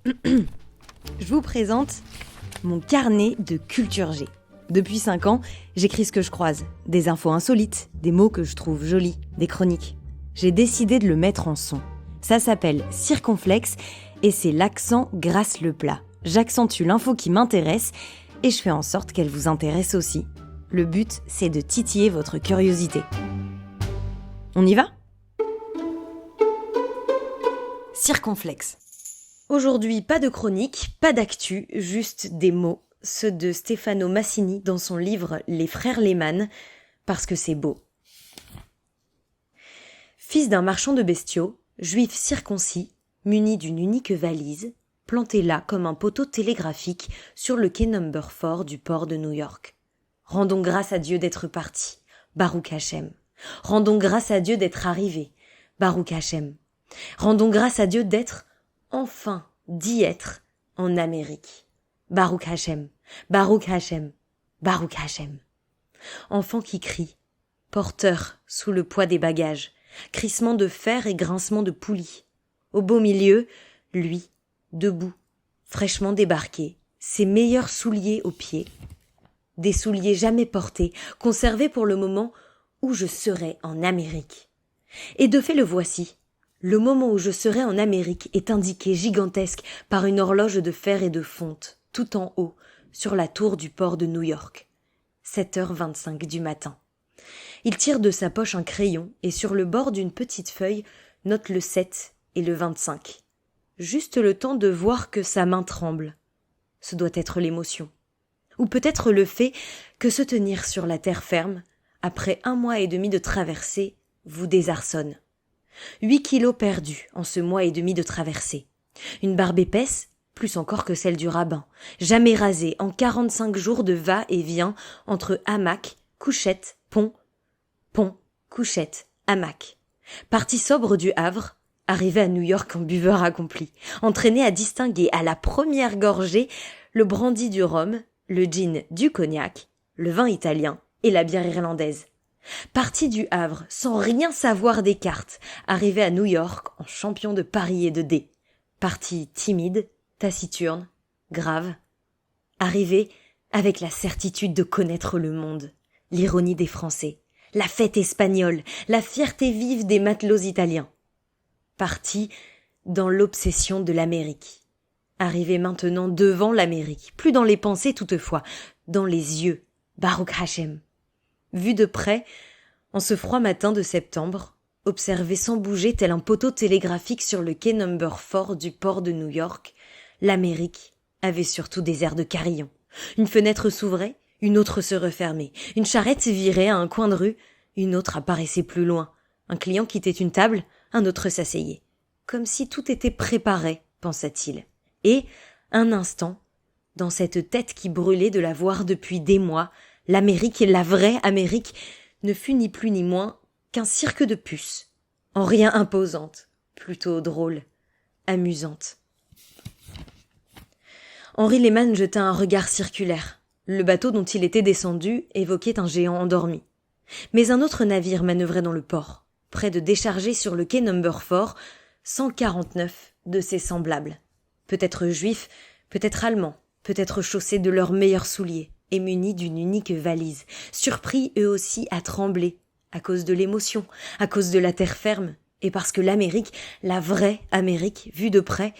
Je vous présente mon carnet de culture G. Depuis 5 ans, j'écris ce que je croise. Des infos insolites, des mots que je trouve jolis, des chroniques. J'ai décidé de le mettre en son. Ça s'appelle Circonflexe et c'est l'accent grasse le plat. J'accentue l'info qui m'intéresse et je fais en sorte qu'elle vous intéresse aussi. Le but, c'est de titiller votre curiosité. On y va ? Circonflexe. Aujourd'hui, pas de chronique, pas d'actu, juste des mots, ceux de Stefano Massini dans son livre Les Frères Lehmann, parce que c'est beau. Fils d'un marchand de bestiaux, juif circoncis, muni d'une unique valise, planté là comme un poteau télégraphique sur le quai No. 4 du port de New York. Rendons grâce à Dieu d'être parti, Baruch Hashem. Rendons grâce à Dieu d'être arrivé, Baruch Hashem. Rendons grâce à Dieu d'être, enfin, d'y être, en Amérique. Baruch Hashem, Baruch Hashem, Baruch Hashem. Enfant qui crie, porteur sous le poids des bagages, crissement de fer et grincement de poulies. Au beau milieu, lui, debout, fraîchement débarqué, ses meilleurs souliers aux pieds. Des souliers jamais portés, conservés pour le moment où je serai en Amérique. Et de fait le voici. Le moment où je serai en Amérique est indiqué gigantesque par une horloge de fer et de fonte, tout en haut, sur la tour du port de New York. 7h25 du matin. Il tire de sa poche un crayon et sur le bord d'une petite feuille note le 7 et le 25. Juste le temps de voir que sa main tremble. Ce doit être l'émotion. Ou peut-être le fait que se tenir sur la terre ferme, après 1 mois et demi de traversée, vous désarçonne. 8 kilos perdus en ce mois et demi de traversée. Une barbe épaisse, plus encore que celle du rabbin, jamais rasée en 45 jours de va-et-vient entre hamac, couchette, pont, couchette, hamac. Parti sobre du Havre, arrivé à New York en buveur accompli, entraîné à distinguer à la première gorgée le brandy du rhum, le gin du cognac, le vin italien et la bière irlandaise. Parti du Havre sans rien savoir des cartes, arrivé à New York en champion de paris et de dés. Parti timide, taciturne, grave. Arrivé avec la certitude de connaître le monde, l'ironie des Français, la fête espagnole, la fierté vive des matelots italiens. Parti dans l'obsession de l'Amérique. Arrivé maintenant devant l'Amérique, plus dans les pensées toutefois, dans les yeux, Baruch Hashem. Vu de près, en ce froid matin de septembre, observé sans bouger tel un poteau télégraphique sur le quai No. 4 du port de New York, l'Amérique avait surtout des airs de carillon. Une fenêtre s'ouvrait, une autre se refermait. Une charrette virait à un coin de rue, une autre apparaissait plus loin. Un client quittait une table, un autre s'asseyait. Comme si tout était préparé, pensa-t-il. Et, un instant, dans cette tête qui brûlait de la voir depuis des mois, l'Amérique, la vraie Amérique, ne fut ni plus ni moins qu'un cirque de puces, en rien imposante, plutôt drôle, amusante. Henry Lehmann jeta un regard circulaire. Le bateau dont il était descendu évoquait un géant endormi. Mais un autre navire manœuvrait dans le port, près de décharger sur le quai No. 4 149 de ses semblables. Peut-être juifs, peut-être allemands, peut-être chaussés de leurs meilleurs souliers et munis d'une unique valise, surpris eux aussi à trembler, à cause de l'émotion, à cause de la terre ferme, et parce que l'Amérique, la vraie Amérique, vue de près,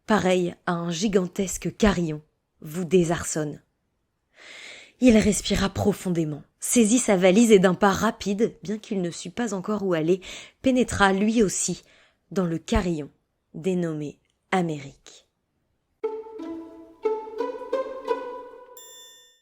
pareille à un gigantesque carillon, vous désarçonne. Il respira profondément, saisit sa valise et d'un pas rapide, bien qu'il ne sût pas encore où aller, pénétra lui aussi dans le carillon dénommé Amérique.